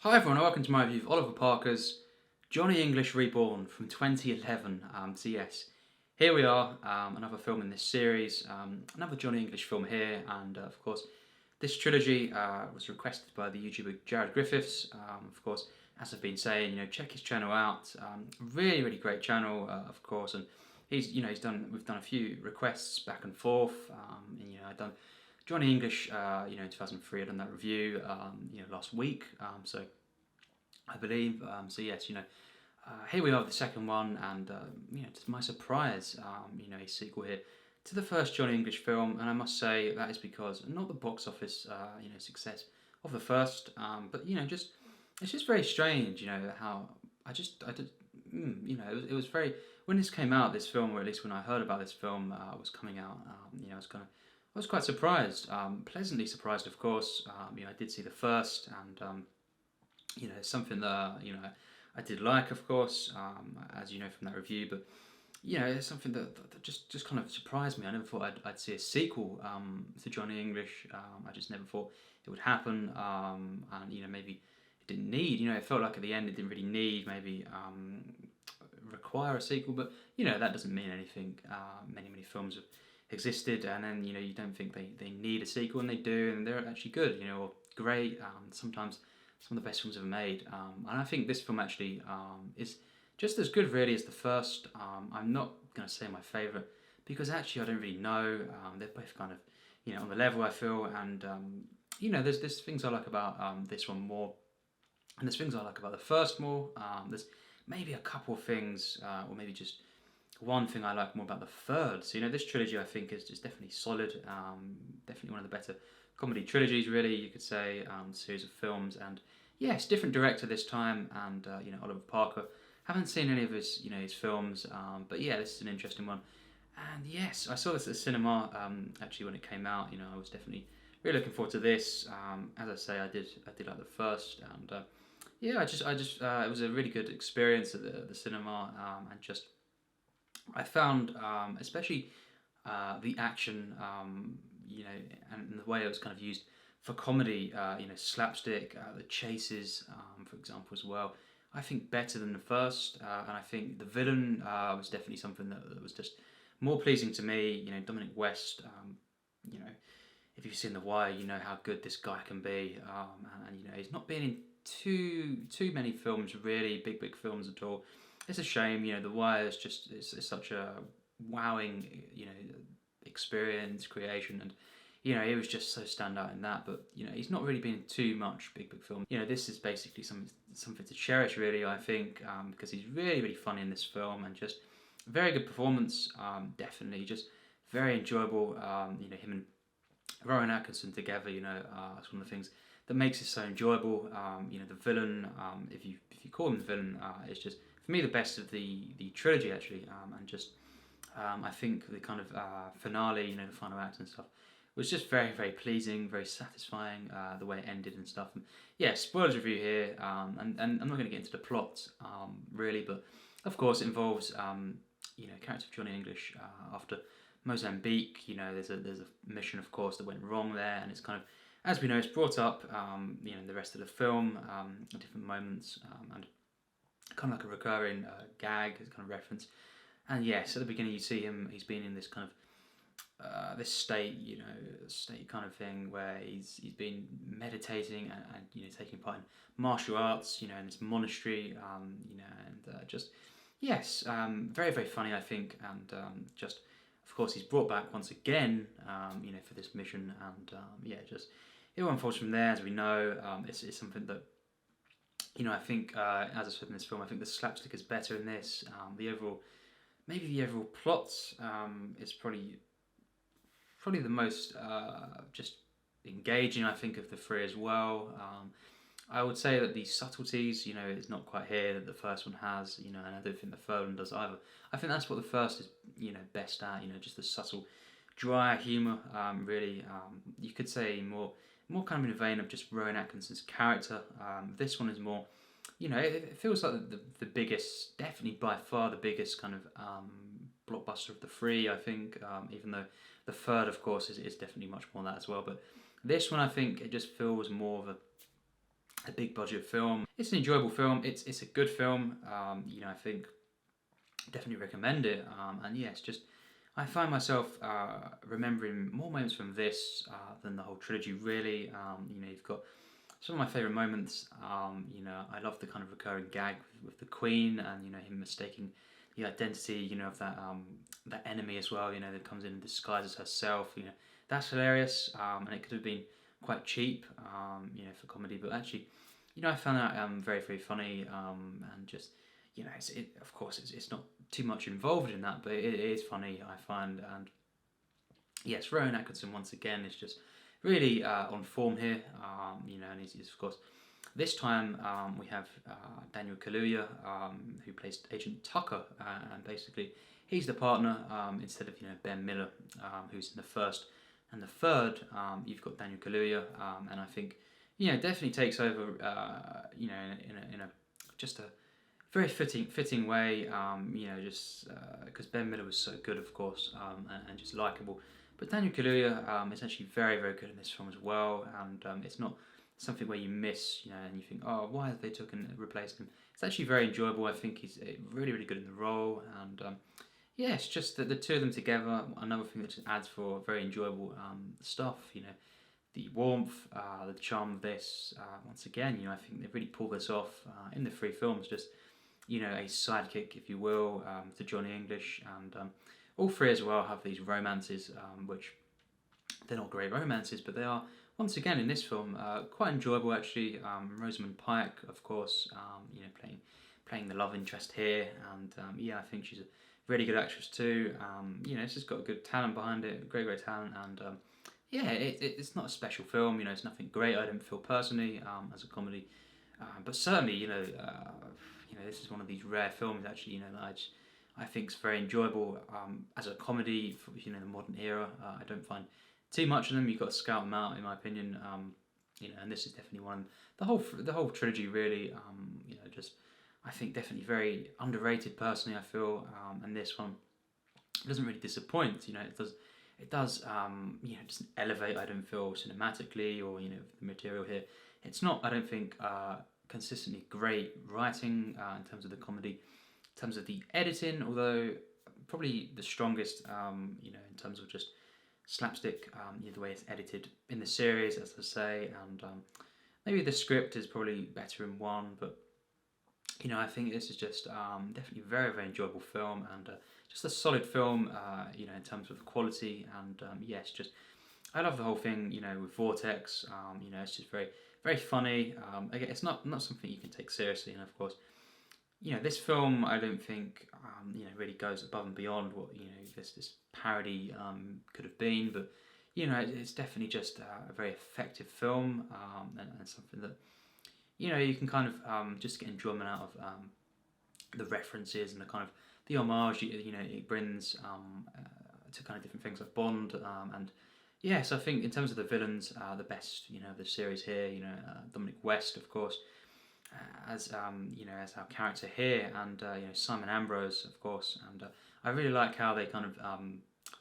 Hi everyone, and welcome to my review of Oliver Parker's Johnny English Reborn from 2011. Yes, here we are, another film in this series, another Johnny English film here, and of course, this trilogy was requested by the YouTuber Jared Griffiths. Of course, as I've been saying, check his channel out. Really great channel, of course, and we've done a few requests back and forth. I've done Johnny English, in 2003. I've done that review, last week. So I believe. So yes, here we are with the second one, and to my surprise, a sequel here to the first Johnny English film, and I must say that is because not the box office, success of the first, but just it's just very strange, how I did, it was very when this came out, this film, or at least when I heard about this film was coming out, I was quite surprised, pleasantly surprised, of course. I did see the first, and it's something that I did like, of course, as you know from that review. But it's something that just kind of surprised me. I never thought I'd see a sequel to Johnny English. I just never thought it would happen, and maybe it didn't need. It felt like at the end it didn't really need maybe require a sequel, but that doesn't mean anything. Many films have existed, and then you don't think they need a sequel, and they do, and they're actually good, or great. Sometimes some of the best films ever made, and I think this film actually is just as good, really, as the first. I'm not going to say my favourite because actually I don't really know. They're both kind of on the level, I feel, and there's things I like about this one more, and there's things I like about the first more. There's maybe a couple of things, or maybe just one thing I like more about the third. So this trilogy I think is just definitely solid. Definitely one of the better comedy trilogies, really, you could say, series of films. And yes, different director this time, and Oliver Parker. Haven't seen any of his films, but yeah, this is an interesting one. And yes, I saw this at the cinema actually when it came out. I was definitely really looking forward to this. As I say, I did like the first, and yeah, I just it was a really good experience at the cinema, and just I found especially the action, and the way it was kind of used for comedy, slapstick, the chases, for example, as well. I think better than the first, and I think the villain was definitely something that was just more pleasing to me. Dominic West. You know, if you've seen The Wire, you know how good this guy can be, and he's not been in too many films, really big films at all. It's a shame. The Wire is just it's such a wowing experience creation, and he was just so standout in that. But he's not really been in too much big film. This is basically something to cherish, really. I think because he's really funny in this film, and just very good performance. Definitely just very enjoyable. Him and Rowan Atkinson together. That's one of the things that makes it so enjoyable. The villain, if you call him the villain, is just for me the best of the trilogy, actually, and just I think the kind of finale, the final act and stuff, was just very pleasing, very satisfying. The way it ended and stuff. And yeah, spoilers review here, and I'm not going to get into the plot really, but of course it involves character of Johnny English after Mozambique. There's a mission, of course, that went wrong there, and it's kind of, as we know, it's brought up in the rest of the film at different moments, and kind of like a recurring gag, kind of reference. And yes, at the beginning you see him. He's been in this kind of this state, state kind of thing where he's been meditating and taking part in martial arts, in this monastery, and just yes, very funny, I think, and just of course he's brought back once again, for this mission, and yeah, just it all unfolds from there, as we know. It's something that I think, as I said in this film, I think the slapstick is better in this. Maybe the overall plot is probably the most just engaging, I think, of the three as well. I would say that the subtleties, is not quite here that the first one has, and I don't think the third one does either. I think that's what the first is, best at, just the subtle, dry humour, really. You could say more kind of in the vein of just Rowan Atkinson's character. This one is more, it feels like the biggest, definitely by far the biggest kind of blockbuster of the three, I think, even though the third, of course, is definitely much more than that as well. But this one, I think, it just feels more of a big budget film. It's an enjoyable film. It's a good film. I think definitely recommend it. And yeah, it's just I find myself remembering more moments from this than the whole trilogy. Really, you've got some of my favourite moments. I love the kind of recurring gag with the Queen, and him mistaking the identity, of that enemy as well. That comes in and disguises herself. That's hilarious. And it could have been quite cheap, for comedy, but actually, I found that very very funny, and just of course it's not too much involved in that, but it is funny, I find. And yes, Rowan Atkinson once again is just really on form here, and he's of course this time we have Daniel Kaluuya, who plays Agent Tucker, and basically he's the partner instead of Ben Miller, who's in the first and the third. You've got Daniel Kaluuya, and I think definitely takes over, in a just a very fitting way, just because Ben Miller was so good, of course, and just likable. But Daniel Kaluuya is actually very, very good in this film as well, and it's not something where you miss, and you think, oh, why have they replaced him? It's actually very enjoyable. I think he's really, really good in the role, and it's just the two of them together. Another thing that just adds for very enjoyable stuff. The warmth, the charm of this. Once again, I think they really pull this off in the three films. Just a sidekick, if you will, to Johnny English, and all three as well have these romances, which they're not great romances, but they are, once again in this film, quite enjoyable actually. Rosamund Pike, of course, playing the love interest here, and I think she's a really good actress too. It's just got a good talent behind it, great talent, and it's not a special film. It's nothing great, I don't feel personally, as a comedy, but certainly this is one of these rare films actually that I think is very enjoyable as a comedy for the modern era. I don't find too much of them. You've got to scout them out, in my opinion. And this is definitely one. The whole trilogy really. Just I think definitely very underrated personally. I feel, and this one doesn't really disappoint. It does doesn't elevate. I don't feel cinematically or the material here. It's not. I don't think consistently great writing in terms of the comedy, in terms of the editing, although probably the strongest, in terms of just slapstick, the way it's edited in the series, as I say, and maybe the script is probably better in one, but I think this is just definitely a very very enjoyable film, and just a solid film, in terms of the quality, and yes, just I love the whole thing, with Vortex. It's just very very funny. Again, it's not something you can take seriously, and of course, this film I don't think really goes above and beyond what this parody could have been, but it's definitely just a very effective film, and something that you can kind of just get enjoyment out of the references and the kind of the homage it brings to kind of different things like Bond, and yes, I think in terms of the villains, the best of the series here, Dominic West, of course, as as our character here, and Simon Ambrose, of course, and I really like how they kind of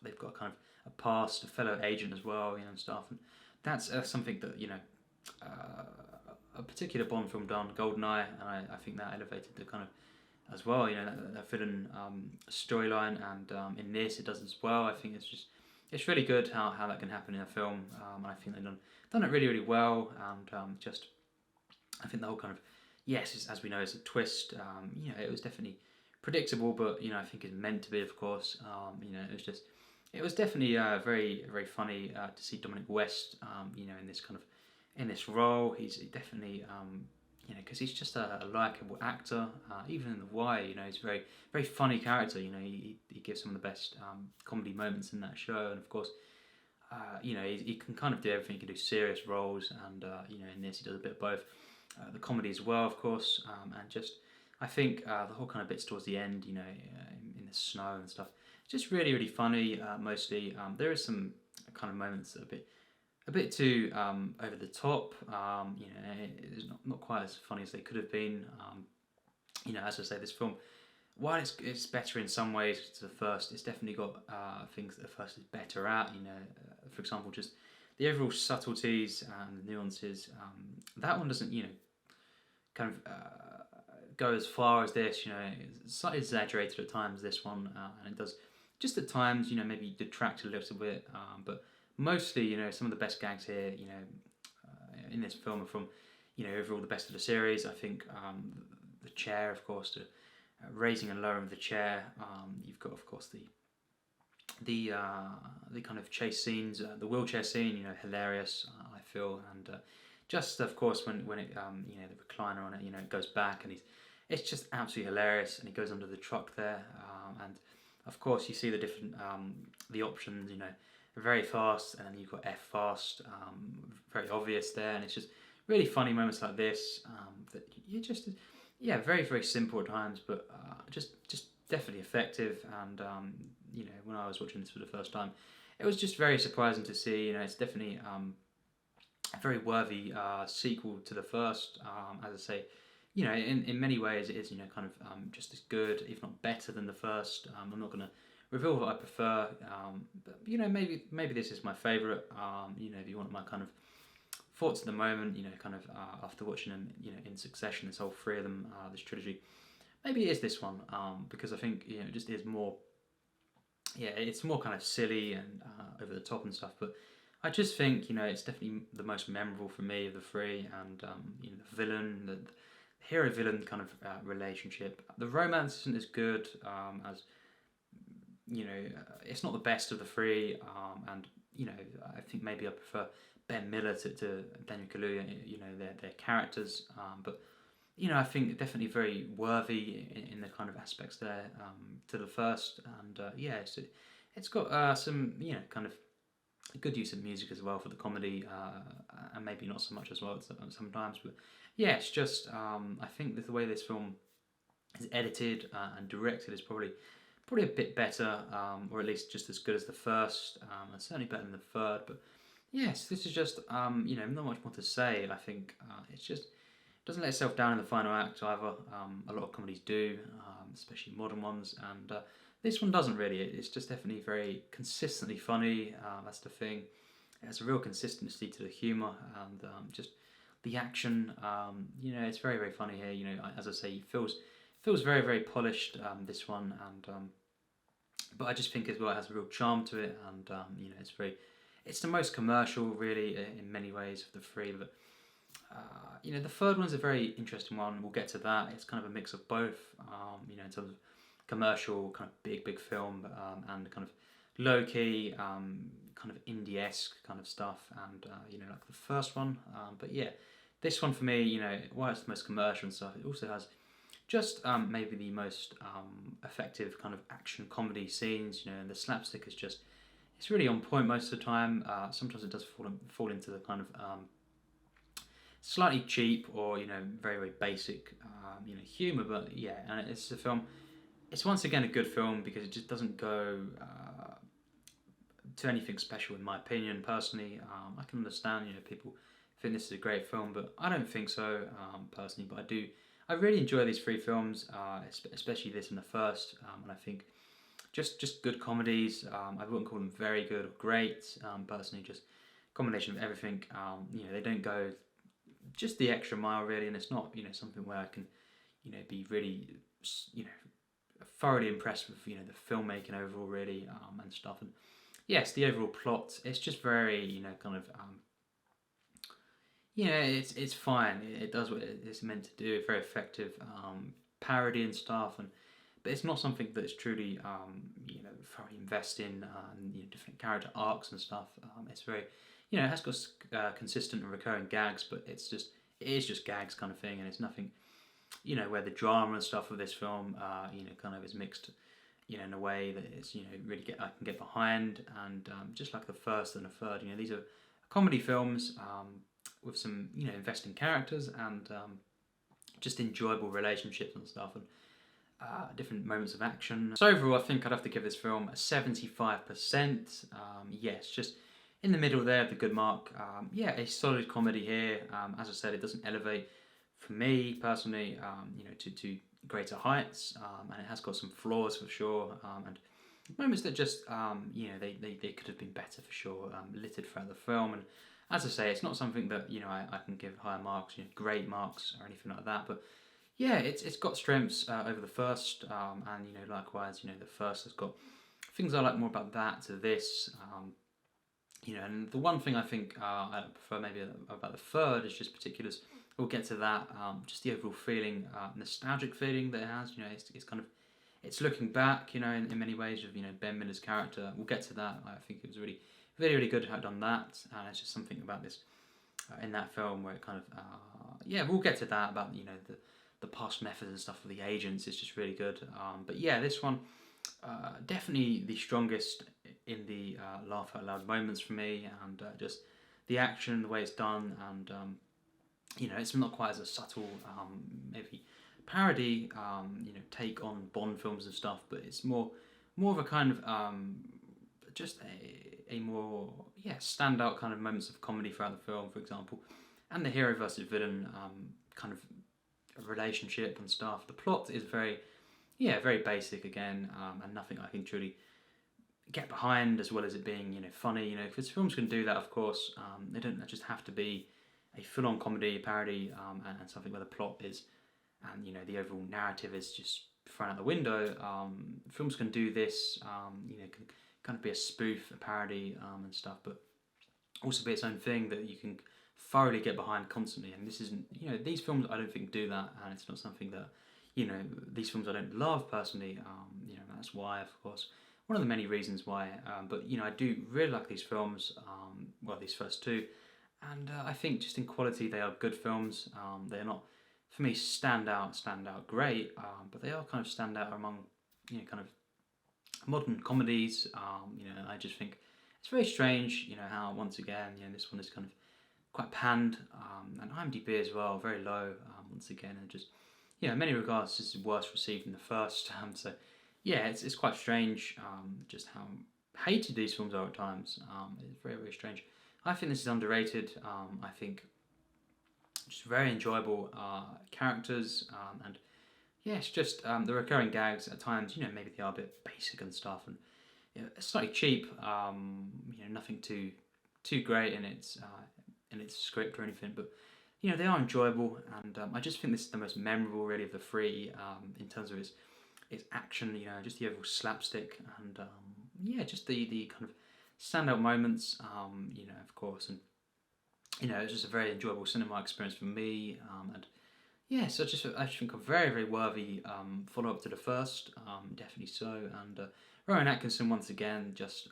they've got kind of a past, a fellow agent as well, and stuff, and that's something that a particular Bond film done, GoldenEye, and I think that elevated the kind of as well, that villain storyline, and in this it does as well. I think it's really good how that can happen in a film, and I think they've done it really really well, and just I think the whole kind of as we know, it's a twist. It was definitely predictable, but I think it's meant to be, of course. It was definitely very very funny to see Dominic West, in this kind of in this role. He's definitely because he's just a likable actor. Even in The Wire, he's a very very funny character. He gives some of the best comedy moments in that show, and of course, he can kind of do everything. He can do serious roles, and in this he does a bit of both. The comedy as well, of course, and just I think the whole kind of bits towards the end, in the snow and stuff, just really really funny. Mostly, there is some kind of moments that are a bit too over the top. It's not quite as funny as they could have been. As I say, this film, while it's better in some ways to the first, it's definitely got things that the first is better at. For example, just the overall subtleties and the nuances. That one doesn't, kind of go as far as this. You know, it's slightly exaggerated at times, this one, and it does just at times, you know, maybe detract a little bit, but mostly, you know, some of the best gags here, you know, in this film are from, you know, overall the best of the series. I think the chair, of course, the raising and lowering of the chair. You've got, of course, the kind of chase scenes, the wheelchair scene, you know, hilarious. I feel, and just of course when it you know, the recliner on it, you know, it goes back and it's just absolutely hilarious, and he goes under the truck there, and of course you see the different the options, you know, very fast, and then you've got F fast, very obvious there, and it's just really funny moments like this that you just, yeah, very very simple at times, but just definitely effective. And you know, when I was watching this for the first time, it was just very surprising to see. You know, it's definitely a very worthy sequel to the first. As I say, you know, in many ways it is, you know, kind of just as good, if not better than the first. I'm not going to reveal what I prefer, but you know, maybe this is my favourite. You know, if you want my kind of thoughts at the moment, you know, kind of after watching them, you know, in succession, this whole three of them, this trilogy, maybe it is this one, because I think, you know, it just is more, yeah, it's more kind of silly and over the top and stuff, but I just think, you know, it's definitely the most memorable for me of the three. And you know, the villain, the hero-villain kind of relationship. The romance isn't as good as, you know, it's not the best of the three, and you know, I think maybe I prefer Ben Miller to Daniel Kaluuya, you know, their characters, but you know, I think definitely very worthy in the kind of aspects there to the first. And yeah, it's got some, you know, kind of good use of music as well for the comedy, and maybe not so much as well sometimes, but yeah, it's just I think that the way this film is edited and directed is probably a bit better, or at least just as good as the first, and certainly better than the third. But yes, this is just you know, not much more to say. I think it's just, it doesn't let itself down in the final act either. A lot of comedies do, especially modern ones, and this one doesn't really. It's just definitely very consistently funny. That's the thing. It has a real consistency to the humour, and just the action. You know, it's very very funny here. You know, as I say, it feels very very polished. This one, and but I just think as well it has a real charm to it, and you know, it's the most commercial really in many ways of the three. But you know, the third one's a very interesting one. We'll get to that. It's kind of a mix of both. You know, in terms of commercial, kind of big film, and kind of low key, kind of indie-esque kind of stuff, and you know, like the first one. But yeah, this one for me, you know, while it's the most commercial and stuff, it also has just maybe the most effective kind of action comedy scenes. You know, and the slapstick is just, it's really on point most of the time. Sometimes it does fall into the kind of slightly cheap or, you know, very very basic you know, humour. But yeah, and it's a film. It's once again a good film because it just doesn't go to anything special in my opinion. Personally, I can understand, you know, people think this is a great film, but I don't think so personally. But I really enjoy these three films, especially this and the first, and I think just good comedies. I wouldn't call them very good or great. Personally, just combination of everything. You know, they don't go just the extra mile really, and it's not, you know, something where I can, you know, be really, you know, thoroughly impressed with, you know, the filmmaking overall really, and stuff. And yes, the overall plot, it's just very, you know, kind of you know, it's fine. It does what it's meant to do. It's very effective parody and stuff, but it's not something that's truly you know, thoroughly invest in, and you know, different character arcs and stuff. It's very, you know, it has got consistent and recurring gags, but it is just gags kind of thing, and it's nothing, you know, where the drama and stuff of this film, you know, kind of is mixed, you know, in a way that it's, you know, really I can get behind. And just like the first and the third, you know, these are comedy films with some, you know, investing characters and just enjoyable relationships and stuff, and different moments of action. So overall, I think I'd have to give this film a 75%. Yes, just in the middle there, the good mark. Yeah, a solid comedy here. As I said, it doesn't elevate for me personally, you know, to greater heights, and it has got some flaws for sure, and moments that just, you know, they could have been better for sure, littered throughout the film. And as I say, it's not something that I can give higher marks, great marks or anything like that. But yeah, it's got strengths over the first, and likewise, the first has got things I like more about that to this. And the one thing I think I prefer maybe about the third is just particulars. We'll get to that. Just the overall feeling, nostalgic feeling that it has. It's kind of it's looking back. In many ways of Ben Miller's character. We'll get to that. I think it was really, really, really good to have done that. And it's just something about this in that film where it kind of we'll get to that about the past methods and stuff of the agents. It's just really good. But yeah, this one. Definitely the strongest in the laugh out loud moments for me, and just the action, the way it's done, and it's not quite as a subtle maybe parody take on Bond films and stuff, but it's more of a kind of just a more standout kind of moments of comedy throughout the film, for example, and the hero versus villain kind of relationship and stuff. The plot is very basic again, and nothing I can truly get behind, as well as it being funny. Because films can do that, of course. They don't just have to be a full-on comedy, parody, and something where the plot is, and the overall narrative is just thrown out the window. Films can do this. Can kind of be a spoof, a parody, and stuff, but also be its own thing that you can thoroughly get behind constantly. And this isn't, these films I don't think do that, and it's not something that. These films I don't love personally. That's why, of course, one of the many reasons why. But I do really like these films. These first two, and I think just in quality they are good films. They're not, for me, stand out great. But they are kind of stand out among kind of modern comedies. I just think it's very strange. How once again this one is kind of quite panned, and IMDb as well very low. Once again, and just. In many regards, this is worse received than the first. So, it's quite strange just how hated these films are at times. It's very, very strange. I think this is underrated. I think just very enjoyable characters, and it's just the recurring gags at times. Maybe they are a bit basic and stuff, and slightly cheap. Nothing too great in its script or anything, but. They are enjoyable, and I just think this is the most memorable, really, of the three in terms of its action. Just the overall slapstick, and just the kind of standout moments. Of course, and it's just a very enjoyable cinema experience for me. So I just think a very, very worthy follow up to the first, definitely so. And Rowan Atkinson once again, just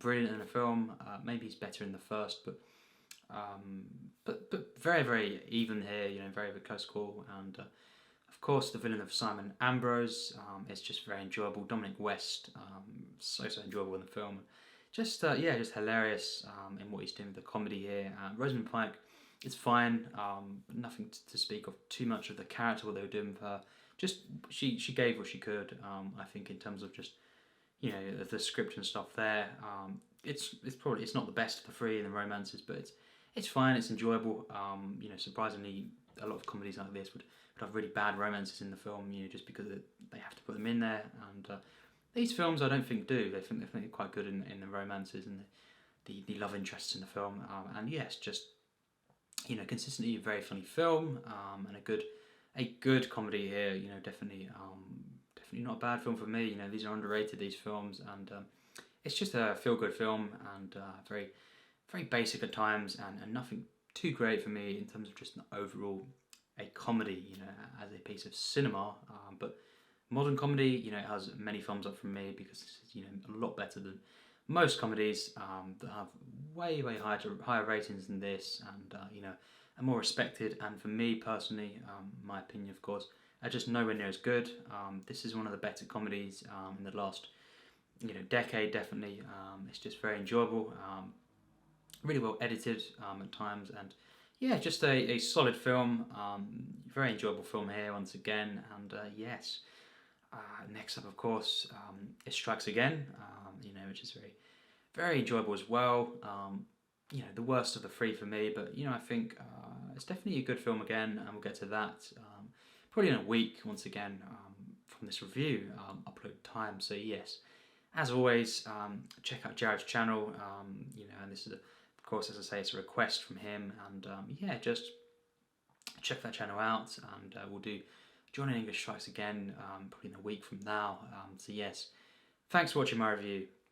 brilliant in the film. Maybe he's better in the first, but very, very even here, very, very close call. And of course the villain of Simon Ambrose is just very enjoyable. Dominic West, so enjoyable in the film. Just hilarious in what he's doing with the comedy here. Rosamund Pike, it's fine. Nothing to speak of too much of the character, what they were doing with her. Just she gave what she could. I think in terms of just the script and stuff there. It's not the best of the three in the romances, but it's fine. It's enjoyable. Surprisingly, a lot of comedies like this would have really bad romances in the film. Just because they have to put them in there. And these films, I don't think do. They think they're quite good in the romances and the love interests in the film. And yes, just consistently a very funny film and a good comedy here. Definitely not a bad film for me. These are underrated, these films, and it's just a feel-good film, and very, very basic at times, and nothing too great for me in terms of just an overall a comedy, as a piece of cinema. But modern comedy, it has many thumbs up from me, because it's a lot better than most comedies that have way, way higher ratings than this, and are more respected. And for me personally, my opinion, of course, are just nowhere near as good. This is one of the better comedies in the last decade, definitely. It's just very enjoyable, really well edited at times, and just a solid film. Very enjoyable film here once again, and yes. Next up, of course, It Strikes Again, which is very, very enjoyable as well. The worst of the three for me, but I think it's definitely a good film again, and we'll get to that probably in a week once again from this review upload time. So yes, as always, check out Jared's channel. And this is Of course, as I say, it's a request from him, and yeah, just check that channel out, and we'll do Johnny English Strikes Again probably in a week from now. So yes, thanks for watching my review.